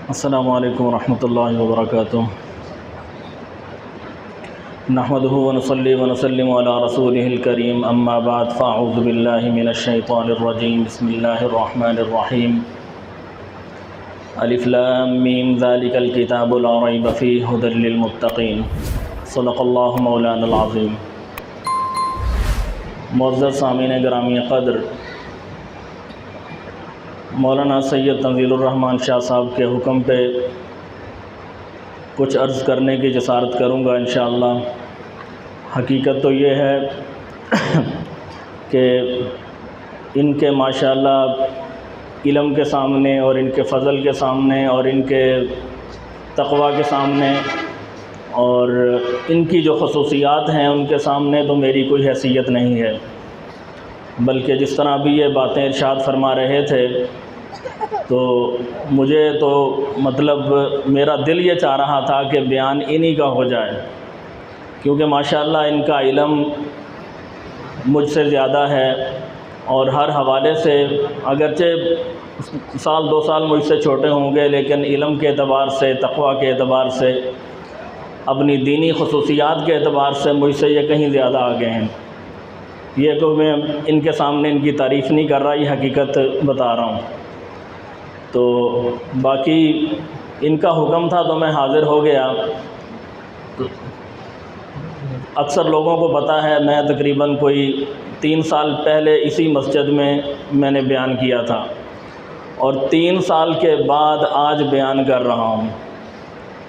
السلام علیکم ورحمۃ اللہ وبرکاتہ۔ نحمده ونصلي ونسلم على رسوله الكريم، اما بعد فاعوذ باللہ من الشیطان الرجیم، بسم اللہ الرحمن الرحیم۔ الف لام میم ذلک الکتاب لا ریب فیہ ھدی للمتقین، صدق اللہ مولانا العظیم۔ معزز سامعین گرامی قدر، مولانا سید تنزیل الرحمن شاہ صاحب کے حکم پہ کچھ عرض کرنے کی جسارت کروں گا انشاءاللہ۔ حقیقت تو یہ ہے کہ ان کے ماشاءاللہ علم کے سامنے اور ان کے فضل کے سامنے اور ان کے تقوی کے سامنے اور ان کی جو خصوصیات ہیں ان کے سامنے تو میری کوئی حیثیت نہیں ہے، بلکہ جس طرح بھی یہ باتیں ارشاد فرما رہے تھے تو مجھے تو میرا دل یہ چاہ رہا تھا کہ بیان انہی کا ہو جائے، کیونکہ ماشاءاللہ ان کا علم مجھ سے زیادہ ہے اور ہر حوالے سے اگرچہ سال دو سال مجھ سے چھوٹے ہوں گے، لیکن علم کے اعتبار سے، تقوی کے اعتبار سے، اپنی دینی خصوصیات کے اعتبار سے مجھ سے یہ کہیں زیادہ آگے ہیں۔ یہ تو میں ان کے سامنے ان کی تعریف نہیں کر رہا، یہ حقیقت بتا رہا ہوں۔ تو باقی ان کا حکم تھا تو میں حاضر ہو گیا۔ اکثر لوگوں کو پتہ ہے میں تقریباً کوئی 3 سال پہلے اسی مسجد میں نے بیان کیا تھا، اور 3 سال کے بعد آج بیان کر رہا ہوں۔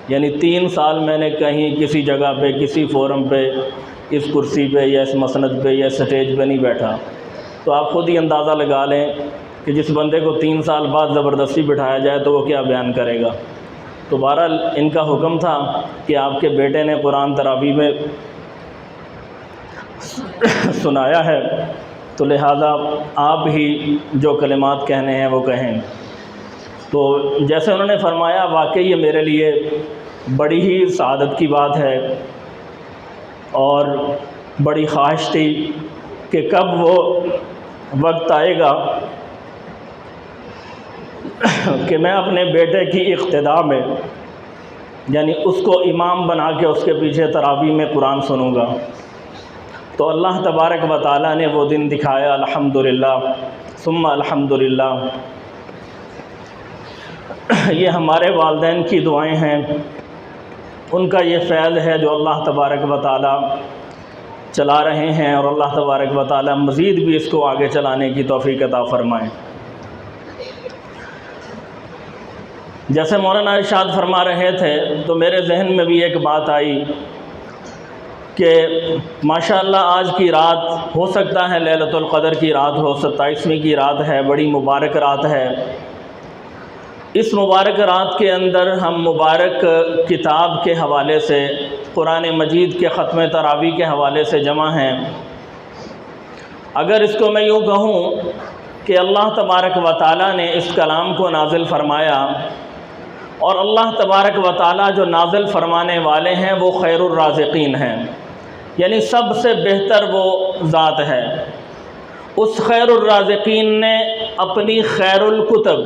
یعنی 3 سال میں نے کہیں کسی جگہ پہ، کسی فورم پہ، اس کرسی پہ یا اس مسند پہ یا سٹیج پہ نہیں بیٹھا۔ تو آپ خود ہی اندازہ لگا لیں کہ جس بندے کو 3 سال بعد زبردستی بٹھایا جائے تو وہ کیا بیان کرے گا۔ تو بہرحال ان کا حکم تھا کہ آپ کے بیٹے نے قرآن تراویح میں سنایا ہے، تو لہذا آپ ہی جو کلمات کہنے ہیں وہ کہیں۔ تو جیسے انہوں نے فرمایا، واقعی یہ میرے لیے بڑی ہی سعادت کی بات ہے اور بڑی خواہش تھی کہ کب وہ وقت آئے گا کہ میں اپنے بیٹے کی اقتداء میں، یعنی اس کو امام بنا کے اس کے پیچھے تراویح میں قرآن سنوں گا۔ تو اللہ تبارک و تعالیٰ نے وہ دن دکھایا، الحمدللہ ثم الحمدللہ۔ یہ ہمارے والدین کی دعائیں ہیں، ان کا یہ فیض ہے جو اللہ تبارک و تعالیٰ چلا رہے ہیں، اور اللہ تبارک و تعالیٰ مزید بھی اس کو آگے چلانے کی توفیق عطا فرمائیں۔ جیسے مولانا ارشاد فرما رہے تھے تو میرے ذہن میں بھی ایک بات آئی کہ ماشاءاللہ آج کی رات ہو سکتا ہے لیلۃ القدر کی رات ہو، 27ویں کی رات ہے، بڑی مبارک رات ہے۔ اس مبارک رات کے اندر ہم مبارک کتاب کے حوالے سے، قرآن مجید کے ختم تراویح کے حوالے سے جمع ہیں۔ اگر اس کو میں یوں کہوں کہ اللہ تبارک و تعالیٰ نے اس کلام کو نازل فرمایا، اور اللہ تبارک و تعالیٰ جو نازل فرمانے والے ہیں وہ خیر الرازقین ہیں، یعنی سب سے بہتر وہ ذات ہے۔ اس خیر الرازقین نے اپنی خیر الکتب،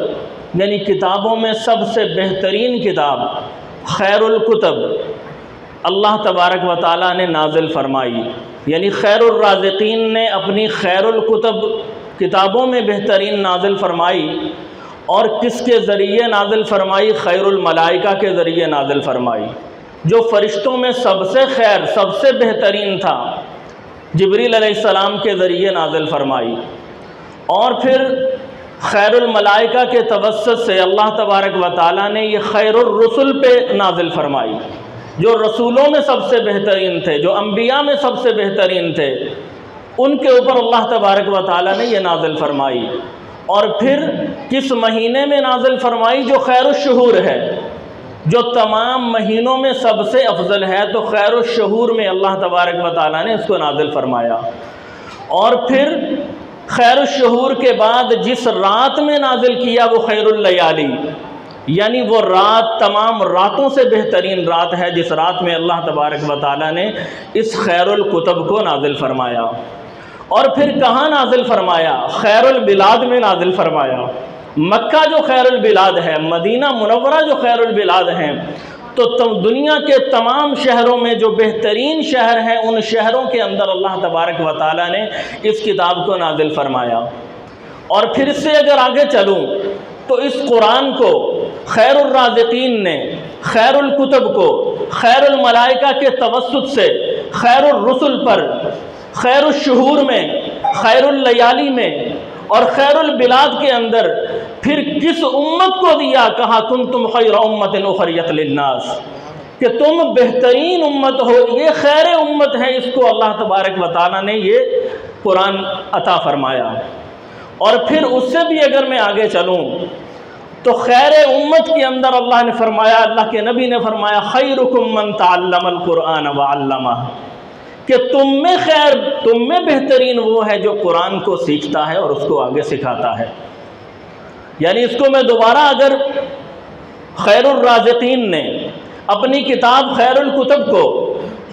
یعنی کتابوں میں سب سے بہترین کتاب خیر الکتب اللہ تبارک و تعالیٰ نے نازل فرمائی۔ یعنی خیر الرازقین نے اپنی خیر الکتب کتابوں میں بہترین نازل فرمائی، اور کس کے ذریعے نازل فرمائی؟ خیر الملائکہ کے ذریعے نازل فرمائی، جو فرشتوں میں سب سے خیر، سب سے بہترین تھا، جبریل علیہ السلام کے ذریعے نازل فرمائی۔ اور پھر خیر الملائکہ کے توسط سے اللہ تبارک و تعالیٰ نے یہ خیر الرسل پہ نازل فرمائی، جو رسولوں میں سب سے بہترین تھے، جو انبیاء میں سب سے بہترین تھے، ان کے اوپر اللہ تبارک و تعالیٰ نے یہ نازل فرمائی۔ اور پھر کس مہینے میں نازل فرمائی؟ جو خیر الشہور ہے، جو تمام مہینوں میں سب سے افضل ہے، تو خیر الشہور میں اللہ تبارک و تعالیٰ نے اس کو نازل فرمایا۔ اور پھر خیر الشہور کے بعد جس رات میں نازل کیا وہ خیر اللیالی، یعنی وہ رات تمام راتوں سے بہترین رات ہے، جس رات میں اللہ تبارک و تعالیٰ نے اس خیر الکتب کو نازل فرمایا۔ اور پھر کہاں نازل فرمایا؟ خیر البلاد میں نازل فرمایا۔ مکہ جو خیر البلاد ہے، مدینہ منورہ جو خیر البلاد ہیں، تو دنیا کے تمام شہروں میں جو بہترین شہر ہیں ان شہروں کے اندر اللہ تبارک و تعالیٰ نے اس کتاب کو نازل فرمایا۔ اور پھر اس سے اگر آگے چلوں تو اس قرآن کو خیر الرازقین نے خیر الکتب کو خیر الملائکہ کے توسط سے خیر الرسل پر، خیر الشہور میں، خیر اللیالی میں اور خیر البلاد کے اندر پھر کس امت کو دیا؟ کہا کنتم خیر امت اخرجت للناس، کہ تم بہترین امت ہو، یہ خیر امت ہے، اس کو اللہ تبارک و تعالیٰ نے یہ قرآن عطا فرمایا۔ اور پھر اس سے بھی اگر میں آگے چلوں تو خیر امت کے اندر اللہ نے فرمایا، اللہ کے نبی نے فرمایا خیرکم من تعلم القرآن وعلمہ، کہ تم میں خیر، تم میں بہترین وہ ہے جو قرآن کو سیکھتا ہے اور اس کو آگے سکھاتا ہے۔ یعنی اس کو میں دوبارہ اگر خیر الرازقین نے اپنی کتاب خیر الکتب کو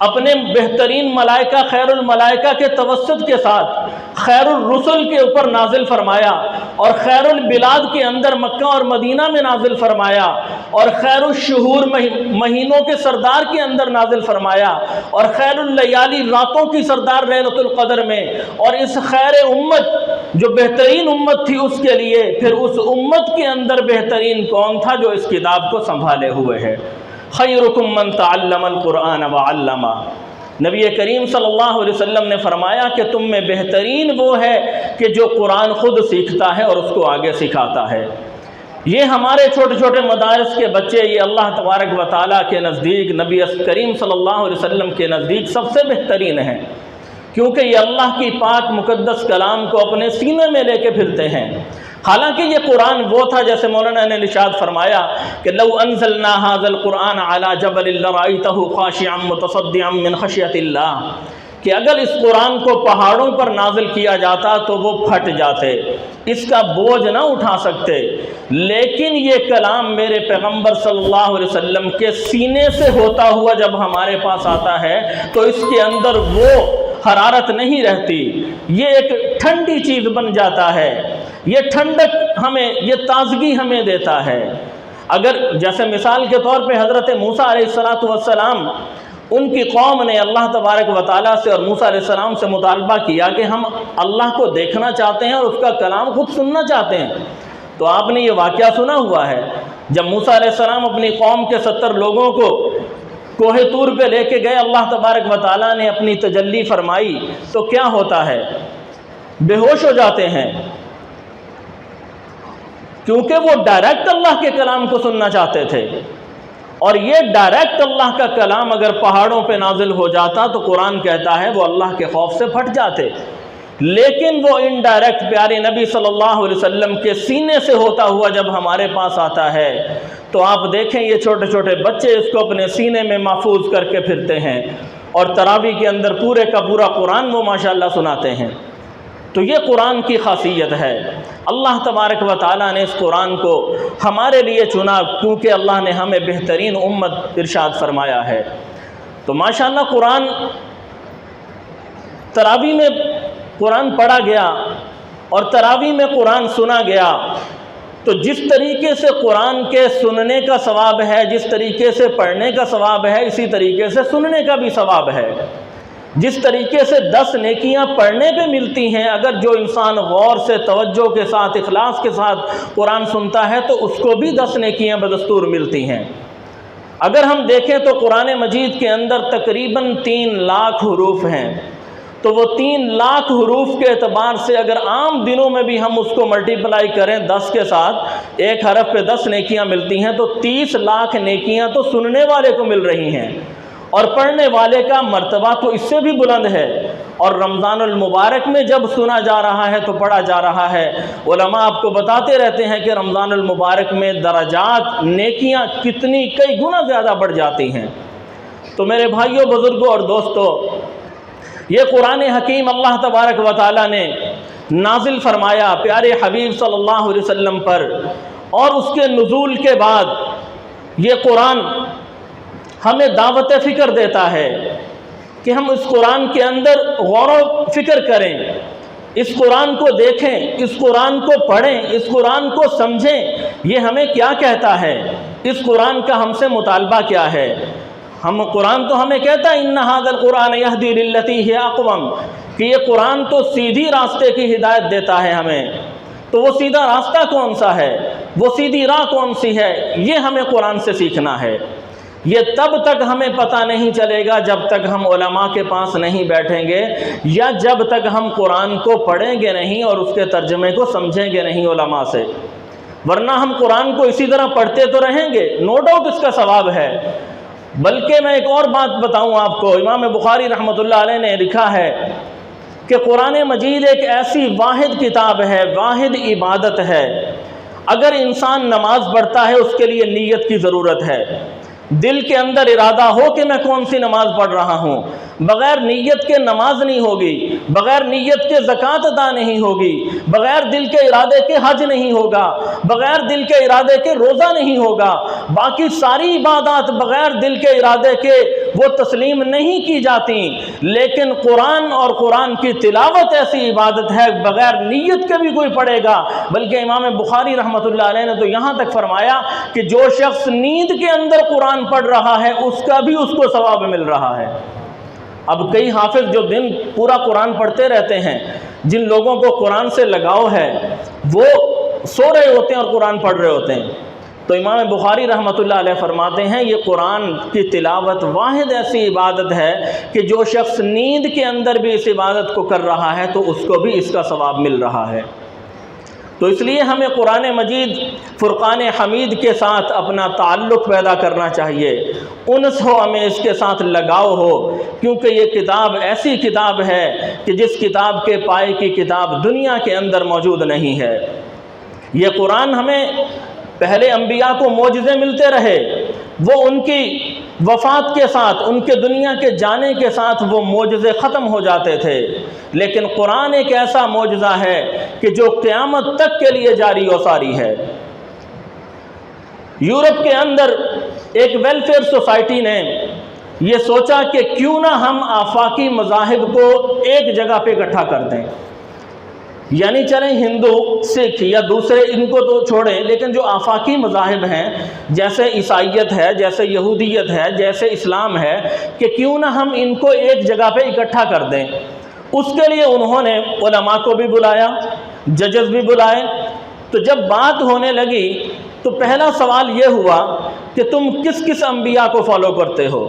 اپنے بہترین ملائکہ خیر الملائکہ کے توسط کے ساتھ خیر الرسل کے اوپر نازل فرمایا، اور خیر البلاد کے اندر مکہ اور مدینہ میں نازل فرمایا، اور خیر الشہور مہینوں کے سردار کے اندر نازل فرمایا، اور خیر اللیالی راتوں کی سردار لیلۃ القدر میں، اور اس خیر امت جو بہترین امت تھی اس کے لیے پھر اس امت کے اندر بہترین کون تھا؟ جو اس کتاب کو سنبھالے ہوئے ہے۔ خیرکم من تعلم القرآن وعلمہ، نبی کریم صلی اللہ علیہ وسلم نے فرمایا کہ تم میں بہترین وہ ہے کہ جو قرآن خود سیکھتا ہے اور اس کو آگے سکھاتا ہے۔ یہ ہمارے چھوٹے چھوٹے مدارس کے بچے یہ اللہ تبارک و تعالیٰ کے نزدیک، نبی کریم صلی اللہ علیہ وسلم کے نزدیک سب سے بہترین ہیں، کیونکہ یہ اللہ کی پاک مقدس کلام کو اپنے سینے میں لے کے پھرتے ہیں۔ حالانکہ یہ قرآن وہ تھا، جیسے مولانا نے ارشاد فرمایا کہ لو انزلنا هذا القرآن على جبل لرأيته خاشعا متصدعا من خشیۃ اللہ، کہ اگر اس قرآن کو پہاڑوں پر نازل کیا جاتا تو وہ پھٹ جاتے، اس کا بوجھ نہ اٹھا سکتے، لیکن یہ کلام میرے پیغمبر صلی اللہ علیہ وسلم کے سینے سے ہوتا ہوا جب ہمارے پاس آتا ہے تو اس کے اندر وہ حرارت نہیں رہتی، یہ ایک ٹھنڈی چیز بن جاتا ہے، یہ ٹھنڈک ہمیں، یہ تازگی ہمیں دیتا ہے۔ اگر جیسے مثال کے طور پہ حضرت موسیٰ علیہ السلام، ان کی قوم نے اللہ تبارک و تعالیٰ سے اور موسیٰ علیہ السلام سے مطالبہ کیا کہ ہم اللہ کو دیکھنا چاہتے ہیں اور اس کا کلام خود سننا چاہتے ہیں، تو آپ نے یہ واقعہ سنا ہوا ہے جب موسیٰ علیہ السلام اپنی قوم کے 70 لوگوں کو کوہ طور پہ لے کے گئے، اللہ تبارک و تعالیٰ نے اپنی تجلی فرمائی تو کیا ہوتا ہے؟ بے ہوش ہو جاتے ہیں، کیونکہ وہ ڈائریکٹ اللہ کے کلام کو سننا چاہتے تھے، اور یہ ڈائریکٹ اللہ کا کلام اگر پہاڑوں پہ نازل ہو جاتا تو قرآن کہتا ہے وہ اللہ کے خوف سے پھٹ جاتے، لیکن وہ انڈائریکٹ پیارے نبی صلی اللہ علیہ وسلم کے سینے سے ہوتا ہوا جب ہمارے پاس آتا ہے تو آپ دیکھیں یہ چھوٹے چھوٹے بچے اس کو اپنے سینے میں محفوظ کر کے پھرتے ہیں، اور تراویح کے اندر پورے کا پورا قرآن وہ ماشاءاللہ سناتے ہیں۔ تو یہ قرآن کی خاصیت ہے، اللہ تبارک و تعالیٰ نے اس قرآن کو ہمارے لیے چنا کیونکہ اللہ نے ہمیں بہترین امت ارشاد فرمایا ہے۔ تو ماشاءاللہ قرآن تراویح میں قرآن پڑھا گیا اور تراویح میں قرآن سنا گیا، تو جس طریقے سے قرآن کے سننے کا ثواب ہے، جس طریقے سے پڑھنے کا ثواب ہے، اسی طریقے سے سننے کا بھی ثواب ہے۔ جس طریقے سے 10 نیکیاں پڑھنے پہ ملتی ہیں، اگر جو انسان غور سے، توجہ کے ساتھ، اخلاص کے ساتھ قرآن سنتا ہے تو اس کو بھی 10 نیکیاں بدستور ملتی ہیں۔ اگر ہم دیکھیں تو قرآن مجید کے اندر تقریباً 3 لاکھ حروف ہیں، تو وہ 3 لاکھ حروف کے اعتبار سے اگر عام دنوں میں بھی ہم اس کو ملٹیپلائی کریں 10 کے ساتھ، ایک حرف پہ 10 نیکیاں ملتی ہیں، تو 30 لاکھ نیکیاں تو سننے والے کو مل رہی ہیں، اور پڑھنے والے کا مرتبہ تو اس سے بھی بلند ہے۔ اور رمضان المبارک میں جب سنا جا رہا ہے تو پڑھا جا رہا ہے، علماء آپ کو بتاتے رہتے ہیں کہ رمضان المبارک میں درجات، نیکیاں کئی گنا زیادہ بڑھ جاتی ہیں۔ تو میرے بھائیوں، بزرگوں اور دوستوں، یہ قرآن حکیم اللہ تبارک و تعالیٰ نے نازل فرمایا پیارے حبیب صلی اللہ علیہ وسلم پر، اور اس کے نزول کے بعد یہ قرآن ہمیں دعوت فکر دیتا ہے کہ ہم اس قرآن کے اندر غور و فکر کریں، اس قرآن کو دیکھیں، اس قرآن کو پڑھیں، اس قرآن کو سمجھیں، یہ ہمیں کیا کہتا ہے، اس قرآن کا ہم سے مطالبہ کیا ہے۔ قرآن تو ہمیں کہتا ہے ان ھذا القرآن یہدی للتی ہی اقوم، کہ یہ قرآن تو سیدھی راستے کی ہدایت دیتا ہے ہمیں۔ تو وہ سیدھا راستہ کون سا ہے، وہ سیدھی راہ کون سی ہے، یہ ہمیں قرآن سے سیکھنا ہے۔ یہ تب تک ہمیں پتہ نہیں چلے گا جب تک ہم علماء کے پاس نہیں بیٹھیں گے، یا جب تک ہم قرآن کو پڑھیں گے نہیں اور اس کے ترجمے کو سمجھیں گے نہیں علماء سے۔ ورنہ ہم قرآن کو اسی طرح پڑھتے تو رہیں گے، نو ڈاؤٹ اس کا ثواب ہے۔ بلکہ میں ایک اور بات بتاؤں آپ کو، امام بخاری رحمۃ اللہ علیہ نے لکھا ہے کہ قرآن مجید ایک ایسی واحد کتاب ہے، واحد عبادت ہے۔ اگر انسان نماز پڑھتا ہے اس کے لیے نیت کی ضرورت ہے، دل کے اندر ارادہ ہو کہ میں کون سی نماز پڑھ رہا ہوں۔ بغیر نیت کے نماز نہیں ہوگی، بغیر نیت کے زکوٰۃ ادا نہیں ہوگی، بغیر دل کے ارادے کے حج نہیں ہوگا، بغیر دل کے ارادے کے روزہ نہیں ہوگا، باقی ساری عبادات بغیر دل کے ارادے کے وہ تسلیم نہیں کی جاتی۔ لیکن قرآن اور قرآن کی تلاوت ایسی عبادت ہے بغیر نیت کے بھی کوئی پڑھے گا۔ بلکہ امام بخاری رحمۃ اللہ علیہ نے تو یہاں تک فرمایا کہ جو شخص نیند کے اندر قرآن پڑھ رہا ہے اس کا بھی اس کو ثواب مل رہا ہے۔ اب کئی حافظ جو دن پورا قرآن پڑھتے رہتے ہیں، جن لوگوں کو قرآن سے لگاؤ ہے، وہ سو رہے ہوتے ہیں اور قرآن پڑھ رہے ہوتے ہیں۔ تو امام بخاری رحمۃ اللہ علیہ فرماتے ہیں یہ قرآن کی تلاوت واحد ایسی عبادت ہے کہ جو شخص نیند کے اندر بھی اس عبادت کو کر رہا ہے تو اس کو بھی اس کا ثواب مل رہا ہے۔ تو اس لیے ہمیں قرآن مجید فرقان حمید کے ساتھ اپنا تعلق پیدا کرنا چاہیے، انس ہو ہمیں اس کے ساتھ لگاؤ ہو، کیونکہ یہ کتاب ایسی کتاب ہے کہ جس کتاب کے پائے کی کتاب دنیا کے اندر موجود نہیں ہے۔ یہ قرآن ہمیں پہلے انبیاء کو معجزے ملتے رہے، وہ ان کی وفات کے ساتھ، ان کے دنیا کے جانے کے ساتھ وہ معجزے ختم ہو جاتے تھے، لیکن قرآن ایک ایسا معجزہ ہے کہ جو قیامت تک کے لیے جاری و ساری ہے۔ یورپ کے اندر ایک ویلفیئر سوسائٹی نے یہ سوچا کہ کیوں نہ ہم آفاقی مذاہب کو ایک جگہ پہ اکٹھا کر دیں، یعنی چلیں ہندو، سکھ یا دوسرے ان کو تو چھوڑیں، لیکن جو آفاقی مذاہب ہیں جیسے عیسائیت ہے، جیسے یہودیت ہے، جیسے اسلام ہے، کہ کیوں نہ ہم ان کو ایک جگہ پہ اکٹھا کر دیں۔ اس کے لیے انہوں نے علماء کو بھی بلایا، ججز بھی بلائے۔ تو جب بات ہونے لگی تو پہلا سوال یہ ہوا کہ تم کس کس انبیاء کو فالو کرتے ہو؟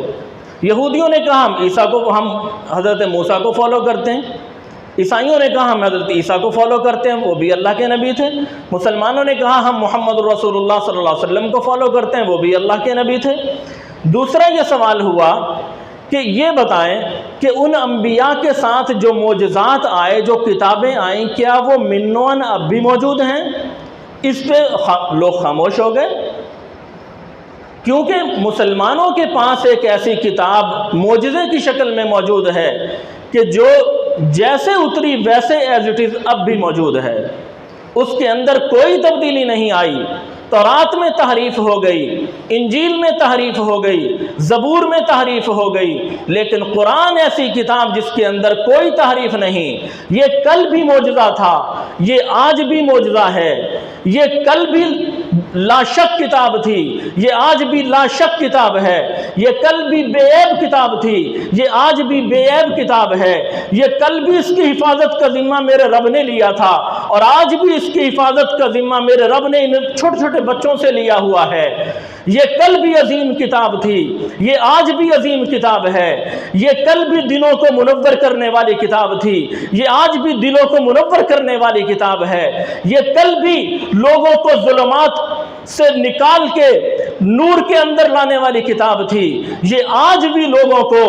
یہودیوں نے کہا ہم حضرت موسیٰ کو فالو کرتے ہیں، عیسائیوں نے کہا ہم حضرت عیسیٰ کو فالو کرتے ہیں، وہ بھی اللہ کے نبی تھے، مسلمانوں نے کہا ہم محمد رسول اللہ صلی اللہ علیہ وسلم کو فالو کرتے ہیں، وہ بھی اللہ کے نبی تھے۔ دوسرا یہ سوال ہوا کہ یہ بتائیں کہ ان انبیاء کے ساتھ جو معجزات آئے، جو کتابیں آئیں، کیا وہ منون اب بھی موجود ہیں؟ اس پہ لوگ خاموش ہو گئے، کیونکہ مسلمانوں کے پاس ایک ایسی کتاب معجزے کی شکل میں موجود ہے کہ جو جیسے اتری ویسے ایز اٹ از اب بھی موجود ہے، اس کے اندر کوئی تبدیلی نہیں آئی۔ تورات میں تحریف ہو گئی، انجیل میں تحریف ہو گئی، زبور میں تحریف ہو گئی، لیکن قرآن ایسی کتاب جس کے اندر کوئی تحریف نہیں۔ یہ کل بھی معجزہ تھا، یہ آج بھی معجزہ ہے، یہ کل بھی لا شک کتاب تھی، یہ آج بھی لا شک کتاب ہے، یہ کل بھی بے عیب کتاب تھی، یہ آج بھی بے عیب کتاب ہے، یہ کل بھی اس کی حفاظت کا ذمہ میرے رب نے لیا تھا اور آج بھی اس کی حفاظت کا ذمہ میرے رب نے ان چھوٹے چھوٹے بچوں سے لیا ہوا ہے۔ یہ کل بھی عظیم کتاب تھی، یہ آج بھی عظیم کتاب ہے، یہ کل بھی دلوں کو منور کرنے والی کتاب تھی، یہ آج بھی دلوں کو منور کرنے والی کتاب ہے، یہ کل بھی لوگوں کو ظلمات سے نکال کے نور کے اندر لانے والی کتاب تھی، یہ آج بھی لوگوں کو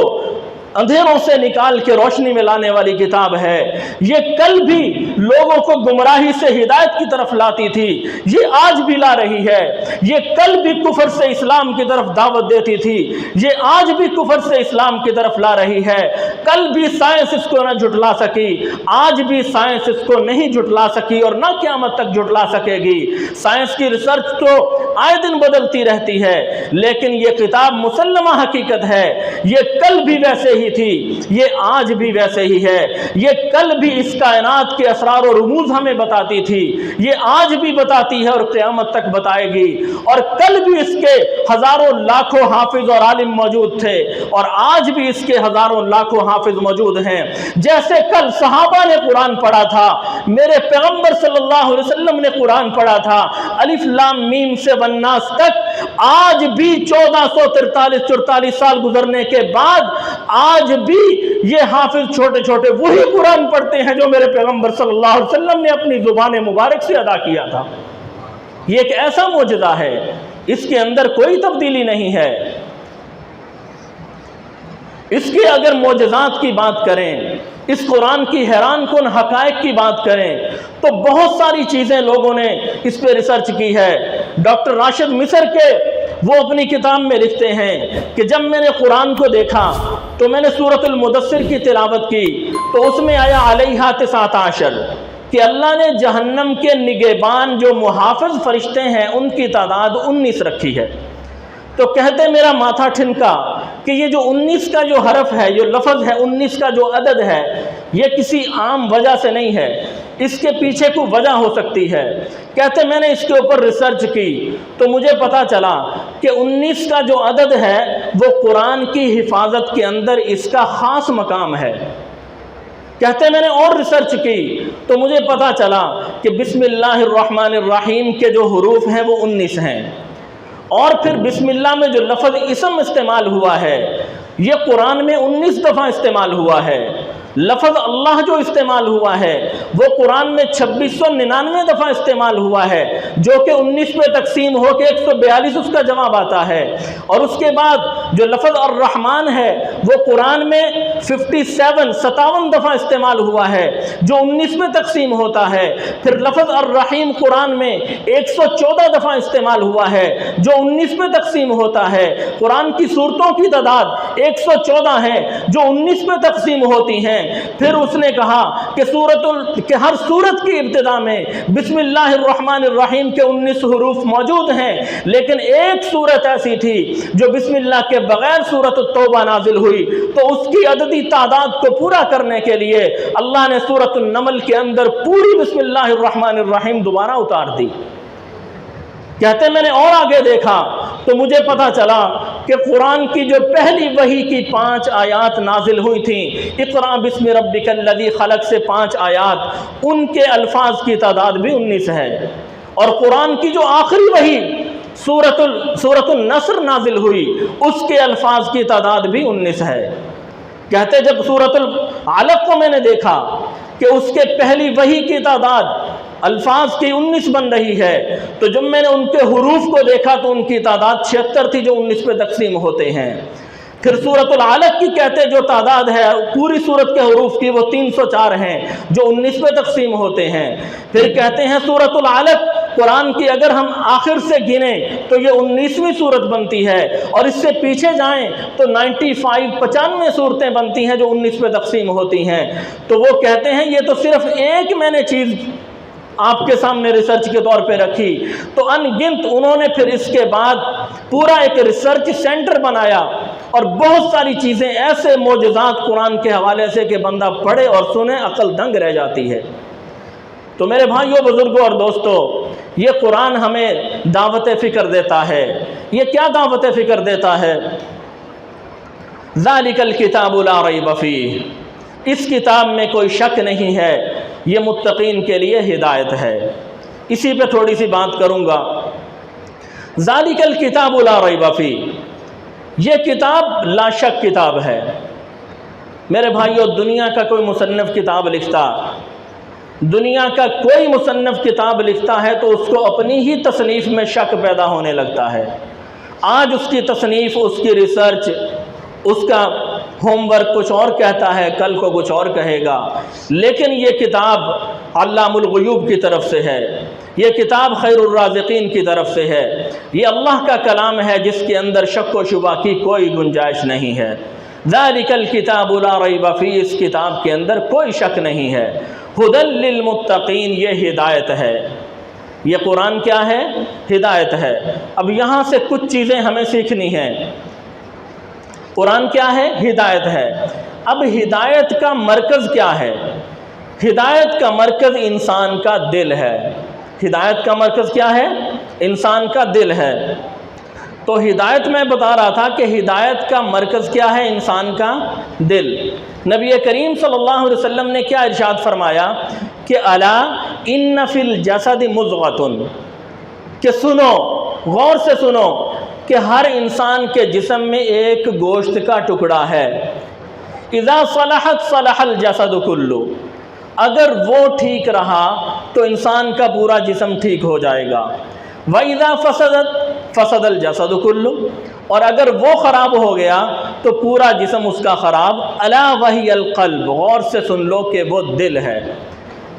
اندھیروں سے نکال کے روشنی میں لانے والی کتاب ہے، یہ کل بھی لوگوں کو گمراہی سے ہدایت کی طرف لاتی تھی، یہ آج بھی لا رہی ہے، یہ کل بھی کفر سے اسلام کی طرف دعوت دیتی تھی، یہ آج بھی کفر سے اسلام کی طرف لا رہی ہے۔ کل بھی سائنس اس کو نہ جھٹلا سکی، آج بھی سائنس اس کو نہیں جھٹلا سکی اور نہ قیامت تک جھٹلا سکے گی۔ سائنس کی ریسرچ تو آئے دن بدلتی رہتی ہے، لیکن یہ کتاب مسلمہ حقیقت ہے، یہ کل بھی ویسے ہی تھی یہ آج بھی ویسے ہی ہے، یہ کل بھی اس کائنات کے اسرار و رموز ہمیں بتاتی تھی، یہ آج بھی بتاتی ہے اور قیامت تک بتائے گی، اور کل بھی اس کے ہزاروں لاکھوں حافظ اور عالم موجود تھے اور آج بھی اس کے ہزاروں لاکھوں حافظ موجود ہیں۔ جیسے کل صحابہ نے قرآن پڑھا تھا، میرے پیغمبر صلی اللہ علیہ وسلم نے قرآن پڑھا تھا الف لام میم سے والناس تک، آج بھی 1443 سال گزرنے کے بعد آج بھی یہ حافظ چھوٹے چھوٹے وہی قرآن پڑھتے ہیں جو میرے پیغمبر صلی اللہ علیہ وسلم نے اپنی زبان مبارک سے ادا کیا تھا۔ یہ ایک ایسا معجزہ ہے، اس کے اندر کوئی تبدیلی نہیں ہے۔ اس کے اگر معجزات کی بات کریں، اس قرآن کی حیران کن حقائق کی بات کریں تو بہت ساری چیزیں لوگوں نے اس پہ ریسرچ کی ہے۔ ڈاکٹر راشد مصر کے وہ اپنی کتاب میں لکھتے ہیں کہ جب میں نے قرآن کو دیکھا تو میں نے سورۃ المدثر کی تلاوت کی تو اس میں آیا علیہا 19 کہ اللہ نے جہنم کے نگہبان جو محافظ فرشتے ہیں ان کی تعداد 19 رکھی ہے۔ تو کہتے میرا ماتھا ٹھنکا کہ یہ جو 19 کا جو حرف ہے، جو لفظ ہے، 19 کا جو عدد ہے، یہ کسی عام وجہ سے نہیں ہے، اس کے پیچھے کوئی وجہ ہو سکتی ہے۔ کہتے میں نے اس کے اوپر ریسرچ کی تو مجھے پتا چلا کہ 19 کا جو عدد ہے وہ قرآن کی حفاظت کے اندر اس کا خاص مقام ہے۔ کہتے میں نے اور ریسرچ کی تو مجھے پتا چلا کہ بسم اللہ الرحمن الرحیم کے جو حروف ہیں وہ 19 ہیں، اور پھر بسم اللہ میں جو لفظ اسم استعمال ہوا ہے یہ قرآن میں 19 دفعہ استعمال ہوا ہے۔ لفظ اللہ جو استعمال ہوا ہے وہ قرآن میں 2699 دفعہ استعمال ہوا ہے، جو کہ 19 پہ تقسیم ہو کے 142 اس کا جواب آتا ہے۔ اور اس کے بعد جو لفظ الرحمن ہے وہ قرآن میں 57 دفعہ استعمال ہوا ہے، جو 19 پہ تقسیم ہوتا ہے۔ پھر لفظ الرحیم قرآن میں 114 دفعہ استعمال ہوا ہے، جو 19 پہ تقسیم ہوتا ہے۔ قرآن کی صورتوں کی تعداد 114 ہے جو 19 پہ تقسیم ہوتی ہیں۔ پھر اس نے کہا کہ ہر سورت کی ابتدا میں بسم اللہ الرحمن الرحیم کے 19 حروف موجود ہیں، لیکن ایک سورت ایسی تھی جو بسم اللہ کے بغیر سورت التوبہ نازل ہوئی، تو اس کی عددی تعداد کو پورا کرنے کے لیے اللہ نے سورت النمل کے اندر پوری بسم اللہ الرحمن الرحیم دوبارہ اتار دی۔ کہتے میں نے اور آگے دیکھا تو مجھے پتا چلا کہ قرآن کی جو پہلی وحی کی 5 آیات نازل ہوئی تھیں، اقرأ بسم ربک الذی خلق سے 5 آیات، ان کے الفاظ کی تعداد بھی 19 ہے۔ اور قرآن کی جو آخری وحی سورۃ النصر نازل ہوئی اس کے الفاظ کی تعداد بھی 19 ہے۔ کہتے جب سورۃ العلق کو میں نے دیکھا کہ اس کے پہلی وحی کی تعداد الفاظ کی 19 بن رہی ہے، تو جب میں نے ان کے حروف کو دیکھا تو ان کی تعداد 76 تھی جو 19 پہ تقسیم ہوتے ہیں۔ پھر سورۃ العلق کی کہتے جو تعداد ہے پوری سورت کے حروف کی وہ 304 ہیں جو 19 پہ تقسیم ہوتے ہیں۔ پھر کہتے ہیں سورۃ العلق قرآن کی اگر ہم آخر سے گنیں تو یہ 19ویں سورت بنتی ہے، اور اس سے پیچھے جائیں تو 95 صورتیں بنتی ہیں جو 19 پہ تقسیم ہوتی ہیں۔ تو وہ کہتے ہیں یہ تو صرف ایک میں نے چیز آپ کے سامنے ریسرچ کے طور پہ رکھی، تو ان گنت انہوں نے پھر اس کے بعد پورا ایک ریسرچ سینٹر بنایا اور بہت ساری چیزیں ایسے معجزات قرآن کے حوالے سے کہ بندہ پڑھے اور سنے عقل دنگ رہ جاتی ہے۔ تو میرے بھائیوں، بزرگوں اور دوستوں، یہ قرآن ہمیں دعوت فکر دیتا ہے۔ یہ کیا دعوت فکر دیتا ہے؟ ذالک الکتاب لا ریب فیہ، اس کتاب میں کوئی شک نہیں ہے، یہ متقین کے لیے ہدایت ہے۔ اسی پہ تھوڑی سی بات کروں گا۔ ذالک الکتاب لا ریب فیہ، یہ کتاب لا شک کتاب ہے۔ میرے بھائیو، دنیا کا کوئی مصنف کتاب لکھتا، دنیا کا کوئی مصنف کتاب لکھتا ہے تو اس کو اپنی ہی تصنیف میں شک پیدا ہونے لگتا ہے۔ آج اس کی تصنیف، اس کی ریسرچ، اس کا ہوم ورک کچھ اور کہتا ہے، کل کو کچھ اور کہے گا، لیکن یہ کتاب علام الغیوب کی طرف سے ہے، یہ کتاب خیر الرازقین کی طرف سے ہے، یہ اللہ کا کلام ہے جس کے اندر شک و شبہ کی کوئی گنجائش نہیں ہے۔ ذالک الکتاب لا ریب فیہ، اس کتاب کے اندر کوئی شک نہیں ہے۔ ھدی للمتقین، یہ ہدایت ہے۔ یہ قرآن کیا ہے؟ ہدایت ہے۔ اب یہاں سے کچھ چیزیں ہمیں سیکھنی ہیں۔ قرآن کیا ہے؟ ہدایت ہے۔ اب ہدایت کا مرکز کیا ہے؟ ہدایت کا مرکز انسان کا دل ہے۔ ہدایت کا مرکز کیا ہے؟ انسان کا دل ہے۔ تو ہدایت میں بتا رہا تھا کہ ہدایت کا مرکز کیا ہے؟ انسان کا دل۔ نبی کریم صلی اللہ علیہ وسلم نے کیا ارشاد فرمایا کہ الا ان فی الجسد مضغۃ، کہ سنو، غور سے سنو کہ ہر انسان کے جسم میں ایک گوشت کا ٹکڑا ہے، اذا صلحت صلح الجسد کلہ، اگر وہ ٹھیک رہا تو انسان کا پورا جسم ٹھیک ہو جائے گا، وَإِذَا فَسَدَتْ فَسَدَ الْجَسَدُ كُلُّهُ، اور اگر وہ خراب ہو گیا تو پورا جسم اس کا خراب۔ الا وہی القلب، غور سے سن لو کہ وہ دل ہے۔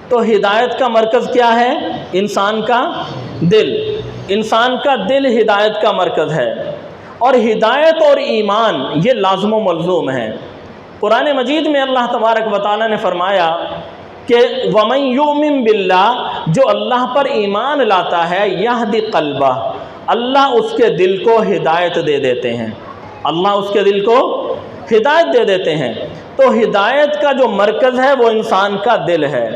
تو ہدایت کا مرکز کیا ہے؟ انسان کا دل۔ انسان کا دل ہدایت کا مرکز ہے، اور ہدایت اور ایمان یہ لازم و ملزوم ہے۔ قرآن مجید میں اللہ تبارک و تعالیٰ نے فرمایا کہ وَمَن يُؤْمِن بِاللَّهِ، جو اللہ پر ایمان لاتا ہے، يَهْدِ قَلْبَهُ، اللہ اس کے دل کو ہدایت دے دیتے ہیں۔ اللہ اس کے دل کو ہدایت دے دیتے ہیں۔ تو ہدایت کا جو مرکز ہے وہ انسان کا دل ہے۔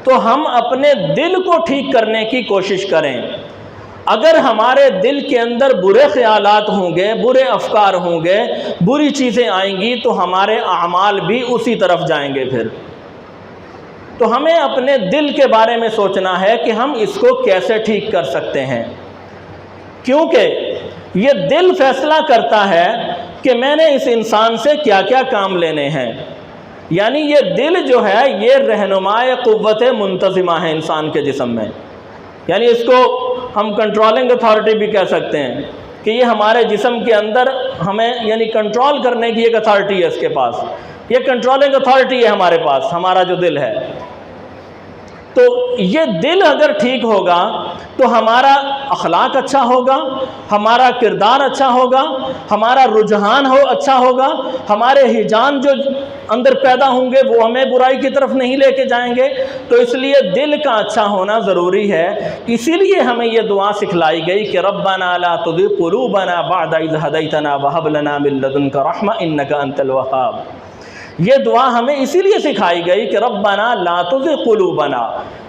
تو ہم اپنے دل کو ٹھیک کرنے کی کوشش کریں۔ اگر ہمارے دل کے اندر برے خیالات ہوں گے، برے افکار ہوں گے، بری چیزیں آئیں گی تو ہمارے اعمال بھی اسی طرف جائیں گے۔ پھر تو ہمیں اپنے دل کے بارے میں سوچنا ہے کہ ہم اس کو کیسے ٹھیک کر سکتے ہیں، کیونکہ یہ دل فیصلہ کرتا ہے کہ میں نے اس انسان سے کیا کیا کام لینے ہیں۔ یعنی یہ دل جو ہے یہ رہنمائے قوت منتظمہ ہے انسان کے جسم میں، یعنی اس کو ہم کنٹرولنگ اتھارٹی بھی کہہ سکتے ہیں کہ یہ ہمارے جسم کے اندر ہمیں یعنی کنٹرول کرنے کی ایک اتھارٹی ہے اس کے پاس، یہ کنٹرولنگ اتھارٹی ہے ہمارے پاس، ہمارا جو دل ہے۔ تو یہ دل اگر ٹھیک ہوگا تو ہمارا اخلاق اچھا ہوگا، ہمارا کردار اچھا ہوگا، ہمارا رجحان اچھا ہوگا، ہمارے ہیجان جو اندر پیدا ہوں گے وہ ہمیں برائی کی طرف نہیں لے کے جائیں گے۔ تو اس لیے دل کا اچھا ہونا ضروری ہے۔ اسی لیے ہمیں یہ دعا سکھلائی گئی کہ ربنا لا تزغ قلوبنا بعد اذ ہدیتنا وہب لنا من لدنک رحمۃ انک انت الوہاب۔ یہ دعا ہمیں اسی لیے سکھائی گئی کہ ربنا لا تزغ قلوبنا،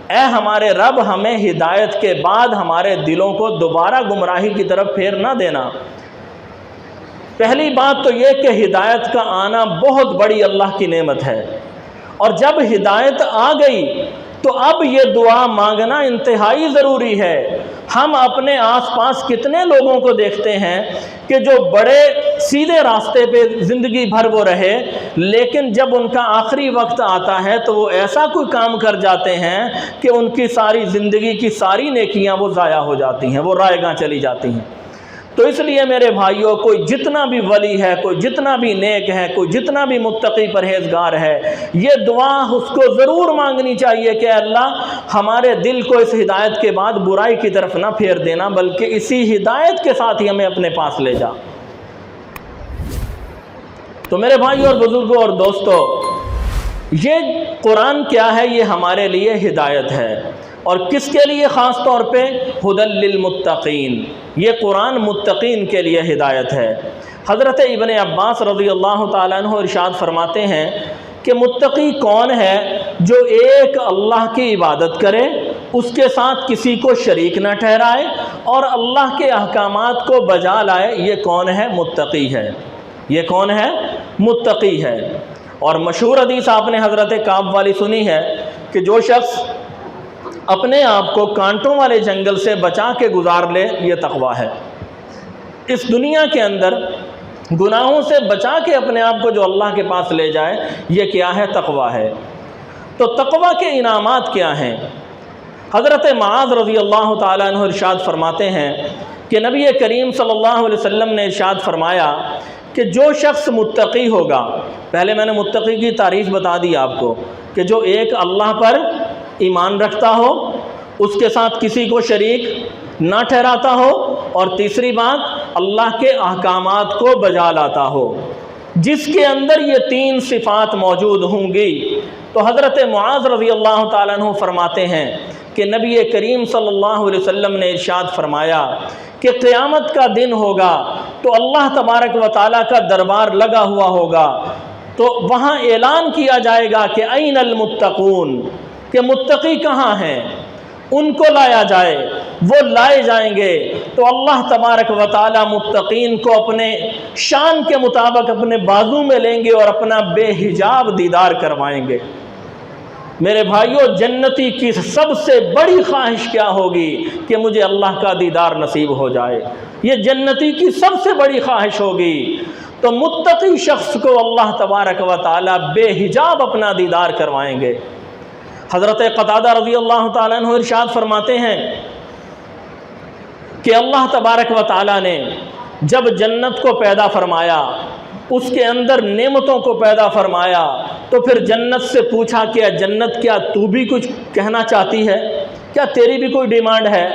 اے ہمارے رب ہمیں ہدایت کے بعد ہمارے دلوں کو دوبارہ گمراہی کی طرف پھیر نہ دینا۔ پہلی بات تو یہ کہ ہدایت کا آنا بہت بڑی اللہ کی نعمت ہے، اور جب ہدایت آ گئی تو اب یہ دعا مانگنا انتہائی ضروری ہے۔ ہم اپنے آس پاس کتنے لوگوں کو دیکھتے ہیں کہ جو بڑے سیدھے راستے پہ زندگی بھر وہ رہے، لیکن جب ان کا آخری وقت آتا ہے تو وہ ایسا کوئی کام کر جاتے ہیں کہ ان کی ساری زندگی کی ساری نیکیاں وہ ضائع ہو جاتی ہیں، وہ رائے گاں چلی جاتی ہیں۔ تو اس لیے میرے بھائیوں، کوئی جتنا بھی ولی ہے، کوئی جتنا بھی نیک ہے، کوئی جتنا بھی متقی پرہیزگار ہے، یہ دعا اس کو ضرور مانگنی چاہیے کہ اللہ ہمارے دل کو اس ہدایت کے بعد برائی کی طرف نہ پھیر دینا، بلکہ اسی ہدایت کے ساتھ ہی ہمیں اپنے پاس لے جا۔ تو میرے بھائیوں اور بزرگوں اور دوستو، یہ قرآن کیا ہے؟ یہ ہمارے لیے ہدایت ہے، اور کس کے لیے؟ خاص طور پہ ھدی للمتقین، یہ قرآن متقین کے لیے ہدایت ہے۔ حضرت ابن عباس رضی اللہ تعالیٰ عنہ ارشاد فرماتے ہیں کہ متقی کون ہے؟ جو ایک اللہ کی عبادت کرے، اس کے ساتھ کسی کو شریک نہ ٹھہرائے، اور اللہ کے احکامات کو بجا لائے، یہ کون ہے؟ متقی ہے۔ یہ کون ہے؟ متقی ہے۔ اور مشہور حدیث آپ نے حضرت کعب والی سنی ہے کہ جو شخص اپنے آپ کو کانٹوں والے جنگل سے بچا کے گزار لے، یہ تقویٰ ہے۔ اس دنیا کے اندر گناہوں سے بچا کے اپنے آپ کو جو اللہ کے پاس لے جائے، یہ کیا ہے؟ تقویٰ ہے۔ تو تقویٰ کے انعامات کیا ہیں؟ حضرت معاذ رضی اللہ تعالیٰ عنہ ارشاد فرماتے ہیں کہ نبی کریم صلی اللہ علیہ وسلم نے ارشاد فرمایا کہ جو شخص متقی ہوگا، پہلے میں نے متقی کی تعریف بتا دی آپ کو، کہ جو ایک اللہ پر ایمان رکھتا ہو، اس کے ساتھ کسی کو شریک نہ ٹھہراتا ہو، اور تیسری بات اللہ کے احکامات کو بجا لاتا ہو، جس کے اندر یہ تین صفات موجود ہوں گی۔ تو حضرت معاذ رضی اللہ تعالیٰ عنہ فرماتے ہیں کہ نبی کریم صلی اللہ علیہ وسلم نے ارشاد فرمایا کہ قیامت کا دن ہوگا تو اللہ تبارک و تعالیٰ کا دربار لگا ہوا ہوگا، تو وہاں اعلان کیا جائے گا کہ این المتقون، کہ متقی کہاں ہیں، ان کو لایا جائے، وہ لائے جائیں گے، تو اللہ تبارک و تعالیٰ متقین کو اپنے شان کے مطابق اپنے بازو میں لیں گے اور اپنا بے حجاب دیدار کروائیں گے۔ میرے بھائیوں، جنتی کی سب سے بڑی خواہش کیا ہوگی کہ مجھے اللہ کا دیدار نصیب ہو جائے، یہ جنتی کی سب سے بڑی خواہش ہوگی۔ تو متقی شخص کو اللہ تبارک و تعالیٰ بے حجاب اپنا دیدار کروائیں گے۔ حضرت قتادہ رضی اللہ تعالیٰ عنہ ارشاد فرماتے ہیں کہ اللہ تبارک و تعالیٰ نے جب جنت کو پیدا فرمایا، اس کے اندر نعمتوں کو پیدا فرمایا، تو پھر جنت سے پوچھا کہ جنت کیا تو بھی کچھ کہنا چاہتی ہے، کیا تیری بھی کوئی ڈیمانڈ ہے؟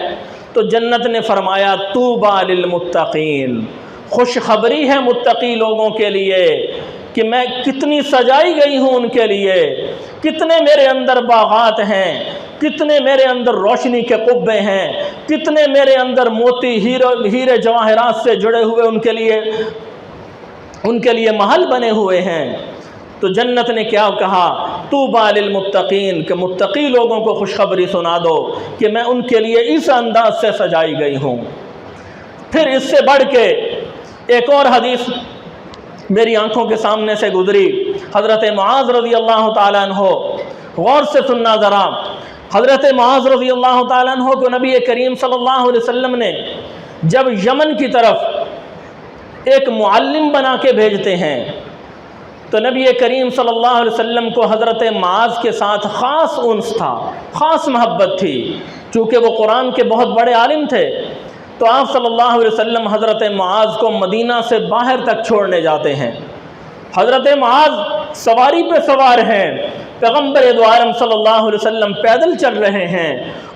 تو جنت نے فرمایا طوبیٰ للمتقین، خوشخبری ہے متقی لوگوں کے لیے کہ میں کتنی سجائی گئی ہوں ان کے لیے، کتنے میرے اندر باغات ہیں، کتنے میرے اندر روشنی کے قبے ہیں، کتنے میرے اندر موتی ہیرے جواہرات سے جڑے ہوئے ان کے لیے محل بنے ہوئے ہیں۔ تو جنت نے کیا کہا؟ طوبیٰ للمتقین، کہ متقی لوگوں کو خوشخبری سنا دو کہ میں ان کے لیے اس انداز سے سجائی گئی ہوں۔ پھر اس سے بڑھ کے ایک اور حدیث میری آنکھوں کے سامنے سے گزری، حضرت معاذ رضی اللہ تعالیٰ عنہ، غور سے سننا ذرا۔ حضرت معاذ رضی اللہ تعالیٰ عنہ کو نبی کریم صلی اللہ علیہ وسلم نے جب یمن کی طرف ایک معلم بنا کے بھیجتے ہیں، تو نبی کریم صلی اللہ علیہ وسلم کو حضرت معاذ کے ساتھ خاص انس تھا، خاص محبت تھی، چونکہ وہ قرآن کے بہت بڑے عالم تھے۔ تو آپ صلی اللہ علیہ وسلم حضرت معاذ کو مدینہ سے باہر تک چھوڑنے جاتے ہیں۔ حضرت معاذ سواری پہ سوار ہیں، پیغمبر دو عالم صلی اللہ علیہ وسلم پیدل چل رہے ہیں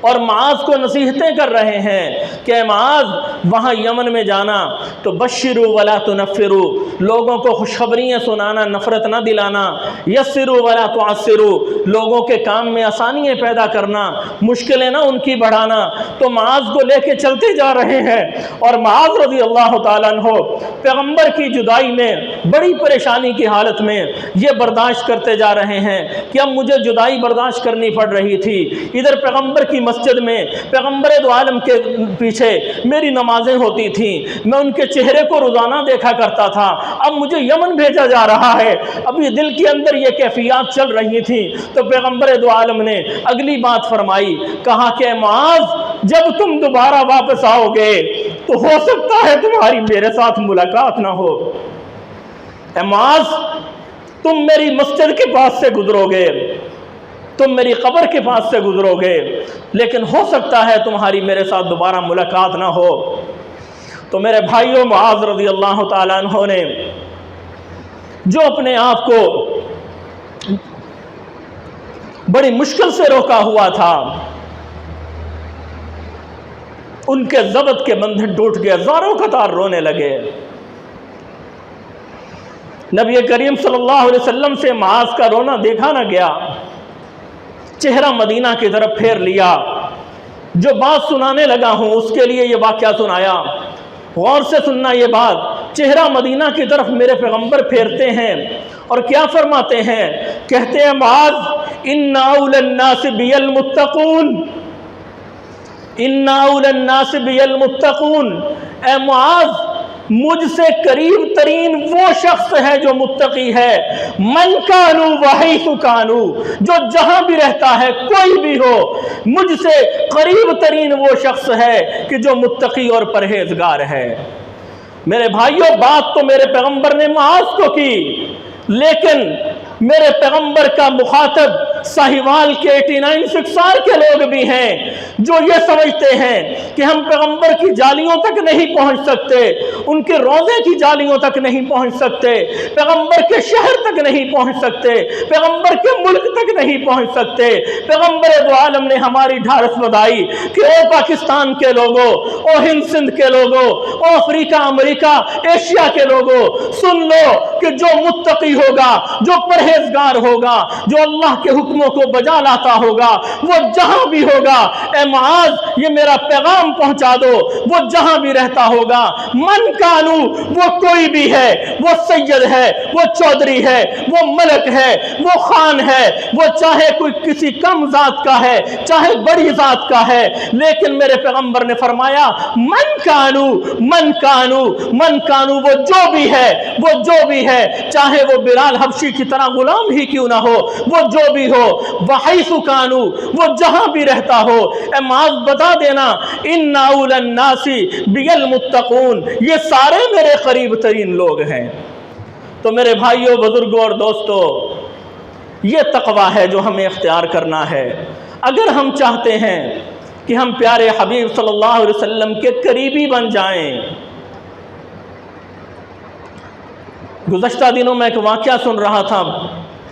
اور معاذ کو نصیحتیں کر رہے ہیں کہ معاذ وہاں یمن میں جانا تو بشروا ولا تنفروا، لوگوں کو خوشخبریاں سنانا، نفرت نہ دلانا، یسروا ولا تعسروا، لوگوں کے کام میں آسانیاں پیدا کرنا، مشکلیں نہ ان کی بڑھانا۔ تو معاذ کو لے کے چلتے جا رہے ہیں، اور معاذ رضی اللہ تعالیٰ عنہ پیغمبر کی جدائی میں بڑی پریشانی کی حالت میں یہ برداشت کرتے جا رہے ہیں کہ اب مجھے جدائی برداشت کرنی پڑ رہی تھی، ادھر پیغمبر کی مسجد میں پیغمبر دو عالم کے پیچھے میری نمازیں ہوتی تھیں، میں ان کے چہرے کو روزانہ دیکھا کرتا تھا، اب مجھے یمن بھیجا جا رہا ہے، اب یہ دل کے اندر یہ کیفیات چل رہی تھیں۔ تو پیغمبر دو عالم نے اگلی بات فرمائی، کہا کہ معاذ جب تم دوبارہ واپس آؤ گے تو ہو سکتا ہے تمہاری میرے ساتھ ملاقات نہ ہو۔ اے معاذ، تم میری مسجد کے پاس سے گزرو گے، تم میری قبر کے پاس سے گزرو گے، لیکن ہو سکتا ہے تمہاری میرے ساتھ دوبارہ ملاقات نہ ہو۔ تو میرے بھائیوں، معاذ رضی اللہ تعالیٰ عنہ نے جو اپنے آپ کو بڑی مشکل سے روکا ہوا تھا، ان کے ضبط کے بندھن ٹوٹ گئے، زاروں قطار رونے لگے۔ نبی کریم صلی اللہ علیہ وسلم سے معاذ کا رونا دیکھا نہ گیا، چہرہ مدینہ کی طرف پھیر لیا۔ جو بات سنانے لگا ہوں اس کے لیے یہ واقعہ سنایا، غور سے سننا یہ بات۔ چہرہ مدینہ کی طرف میرے پیغمبر پھیرتے ہیں اور کیا فرماتے ہیں؟ کہتے ہیں معاذ ان اول الناس بی المتقون، ان اول الناس بی المتقون، اے معاذ مجھ سے قریب ترین وہ شخص ہے جو متقی ہے، من کانو وحیث کانو، جو جہاں بھی رہتا ہے کوئی بھی ہو، مجھ سے قریب ترین وہ شخص ہے کہ جو متقی اور پرہیزگار ہے۔ میرے بھائیوں، بات تو میرے پیغمبر نے معاذ کو کی، لیکن میرے پیغمبر کا مخاطب ساہیوال کے 89 سکسار کے لوگ بھی ہیں جو یہ سمجھتے ہیں کہ ہم پیغمبر کی جالیوں تک نہیں پہنچ سکتے، ان کے روضے کی جالیوں تک نہیں پہنچ سکتے، پیغمبر کے شہر تک نہیں پہنچ سکتے، پیغمبر کے ملک تک نہیں پہنچ سکتے۔ پیغمبر دو عالم نے ہماری ڈھارس بدائی کہ او پاکستان کے لوگوں، او ہند سندھ کے لوگوں، او افریقہ، امریکہ، ایشیا کے لوگوں، سن لو کہ جو متقی ہوگا، جو پرہیزگار ہوگا، جو اللہ کے حکم حکموں کو بجا لاتا ہوگا وہ جہاں بھی ہوگا، اے معاذ یہ میرا پیغام پہنچا دو، وہ جہاں بھی رہتا ہوگا، من کانو وہ کوئی بھی ہے، وہ سید ہے، وہ چودھری ہے، وہ ملک ہے، وہ خان ہے، وہ چاہے کوئی کسی کم ذات کا ہے چاہے بڑی ذات کا ہے، لیکن میرے پیغمبر نے فرمایا من کانو من کانو من کانو وہ جو بھی ہے، وہ جو بھی ہے، چاہے وہ بلال حبشی کی طرح غلام ہی کیوں نہ ہو، وہ جو بھی ہو، وحیث کانو وہ جہاں بھی رہتا ہو، اے معاذ بتا دینا ان اول الناس بی المتقون یہ سارے میرے قریب ترین لوگ ہیں۔ تو میرے بھائیوں، بزرگوں اور دوستوں، یہ تقویٰ ہے جو ہمیں اختیار کرنا ہے اگر ہم چاہتے ہیں کہ ہم پیارے حبیب صلی اللہ علیہ وسلم کے قریبی بن جائیں۔ گزشتہ دنوں میں ایک واقعہ سن رہا تھا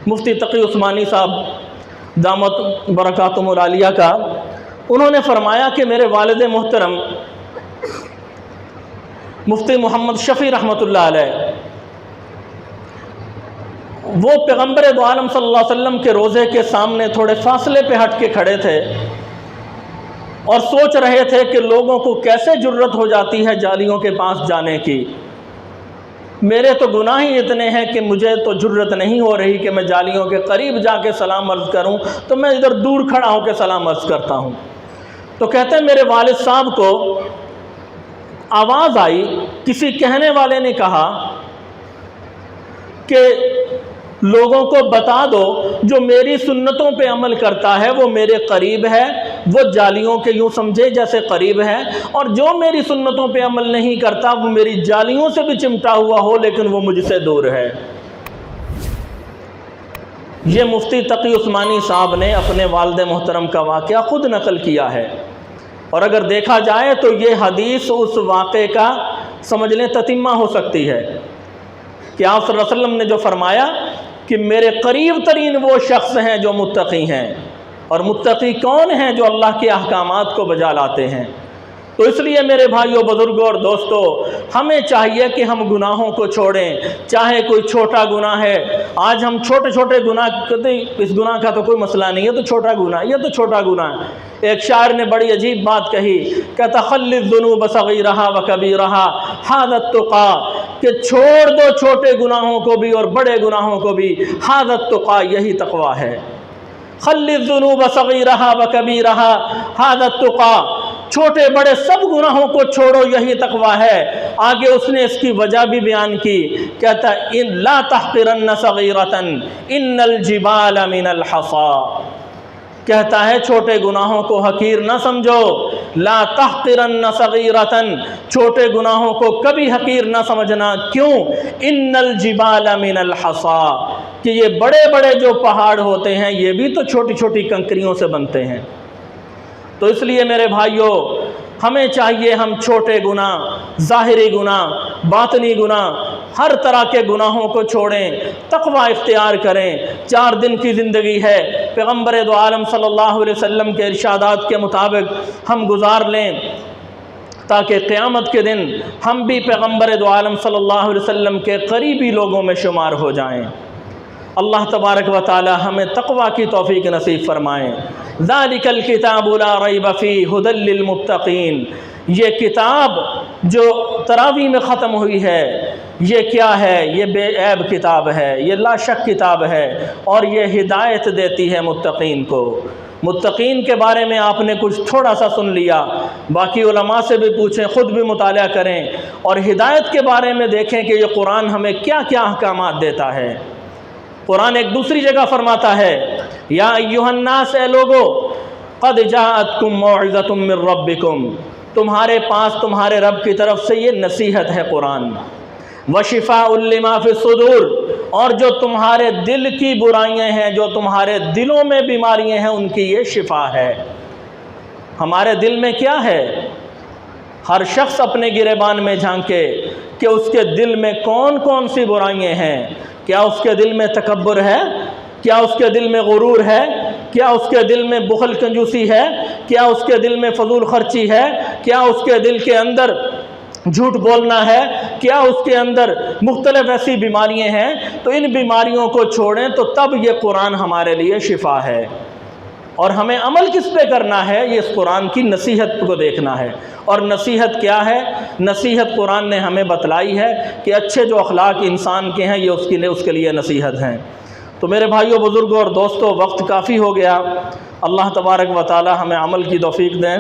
مفتی تقی عثمانی صاحب دامت برکاتہم العالیہ کا۔ انہوں نے فرمایا کہ میرے والد محترم مفتی محمد شفیع رحمۃ اللہ علیہ وہ پیغمبر دو عالم صلی اللہ علیہ وسلم کے روضے کے سامنے تھوڑے فاصلے پہ ہٹ کے کھڑے تھے اور سوچ رہے تھے کہ لوگوں کو کیسے جرت ہو جاتی ہے جالیوں کے پاس جانے کی۔ میرے تو گناہ ہی اتنے ہیں کہ مجھے تو جرت نہیں ہو رہی کہ میں جالیوں کے قریب جا کے سلام عرض کروں، تو میں ادھر دور کھڑا ہو کے سلام عرض کرتا ہوں۔ تو کہتے ہیں میرے والد صاحب کو آواز آئی، کسی کہنے والے نے کہا کہ لوگوں کو بتا دو جو میری سنتوں پہ عمل کرتا ہے وہ میرے قریب ہے، وہ جالیوں کے یوں سمجھے جیسے قریب ہے، اور جو میری سنتوں پہ عمل نہیں کرتا وہ میری جالیوں سے بھی چمٹا ہوا ہو لیکن وہ مجھ سے دور ہے۔ یہ مفتی تقی عثمانی صاحب نے اپنے والد محترم کا واقعہ خود نقل کیا ہے، اور اگر دیکھا جائے تو یہ حدیث اس واقعے کا سمجھ لیں تتمہ ہو سکتی ہے کہ آپ صلی اللہ علیہ وسلم نے جو فرمایا کہ میرے قریب ترین وہ شخص ہیں جو متقی ہیں، اور متقی کون ہیں؟ جو اللہ کے احکامات کو بجا لاتے ہیں۔ تو اس لیے میرے بھائیوں، بزرگوں اور دوستوں، ہمیں چاہیے کہ ہم گناہوں کو چھوڑیں، چاہے کوئی چھوٹا گناہ ہے۔ آج ہم چھوٹے چھوٹے گناہ کہتے ہیں اس گناہ کا تو کوئی مسئلہ نہیں ہے، تو چھوٹا گناہ، یہ تو چھوٹا گناہ ہے۔ ایک شاعر نے بڑی عجیب بات کہی، کہتا خلی الذنوب صغیرہا وکبیرہا ھذا التقی، کہ چھوڑ دو چھوٹے گناہوں کو بھی اور بڑے گناہوں کو بھی، ھذا التقی یہی تقویٰ ہے۔ خلی الذنوب صغیرہا وکبیرہا ھذا التقی، چھوٹے بڑے سب گناہوں کو چھوڑو یہی تقویٰ ہے۔ آگے اس نے اس کی وجہ بھی بیان کی، کہتا ان لا تحقرن صغیرۃ ان الجبال من الحصا، کہتا ہے چھوٹے گناہوں کو حقیر نہ سمجھو، لا تحقرن صغیرۃ، چھوٹے گناہوں کو کبھی حقیر نہ سمجھنا۔ کیوں؟ ان الجبال من الحصا، کہ یہ بڑے بڑے جو پہاڑ ہوتے ہیں یہ بھی تو چھوٹی چھوٹی کنکریوں سے بنتے ہیں۔ تو اس لیے میرے بھائیوں، ہمیں چاہیے ہم چھوٹے گناہ، ظاہری گناہ، باطنی گناہ، ہر طرح کے گناہوں کو چھوڑیں، تقویٰ اختیار کریں۔ 4 دن کی زندگی ہے، پیغمبر دو عالم صلی اللہ علیہ وسلم کے ارشادات کے مطابق ہم گزار لیں تاکہ قیامت کے دن ہم بھی پیغمبر دو عالم صلی اللہ علیہ وسلم کے قریبی لوگوں میں شمار ہو جائیں۔ اللہ تبارک و تعالی ہمیں تقویٰ کی توفیق نصیب فرمائیں۔ ذالک الکتاب لا ریب فیہ ھدی للمتقین، یہ کتاب جو تراویح میں ختم ہوئی ہے یہ کیا ہے؟ یہ بے عیب کتاب ہے، یہ لا شک کتاب ہے، اور یہ ہدایت دیتی ہے متقین کو۔ متقین کے بارے میں آپ نے کچھ تھوڑا سا سن لیا، باقی علماء سے بھی پوچھیں، خود بھی مطالعہ کریں، اور ہدایت کے بارے میں دیکھیں کہ یہ قرآن ہمیں کیا کیا احکامات دیتا ہے۔ قرآن ایک دوسری جگہ فرماتا ہے یا ایھا الناس، اے لوگو، قد جاءتکم موعظۃ من ربکم، تمہارے پاس تمہارے رب کی طرف سے یہ نصیحت ہے قرآن، وشفاء لما فی الصدور، اور جو تمہارے دل کی برائیاں ہیں، جو تمہارے دلوں میں بیماریاں ہیں، ان کی یہ شفا ہے۔ ہمارے دل میں کیا ہے؟ ہر شخص اپنے گریبان میں جھانکے کہ اس کے دل میں کون کون سی برائیاں ہیں۔ کیا اس کے دل میں تکبر ہے؟ کیا اس کے دل میں غرور ہے؟ کیا اس کے دل میں بخل کنجوسی ہے؟ کیا اس کے دل میں فضول خرچی ہے؟ کیا اس کے دل کے اندر جھوٹ بولنا ہے؟ کیا اس کے اندر مختلف ایسی بیماریاں ہیں، تو ان بیماریوں کو چھوڑیں تو تب یہ قرآن ہمارے لیے شفا ہے۔ اور ہمیں عمل کس پہ کرنا ہے؟ یہ اس قرآن کی نصیحت کو دیکھنا ہے۔ اور نصیحت کیا ہے؟ نصیحت قرآن نے ہمیں بتلائی ہے کہ اچھے جو اخلاق انسان کے ہیں یہ اس کے لیے نصیحت ہیں۔ تو میرے بھائیوں، بزرگوں اور دوستوں، وقت کافی ہو گیا۔ اللہ تبارک و تعالی ہمیں عمل کی توفیق دیں۔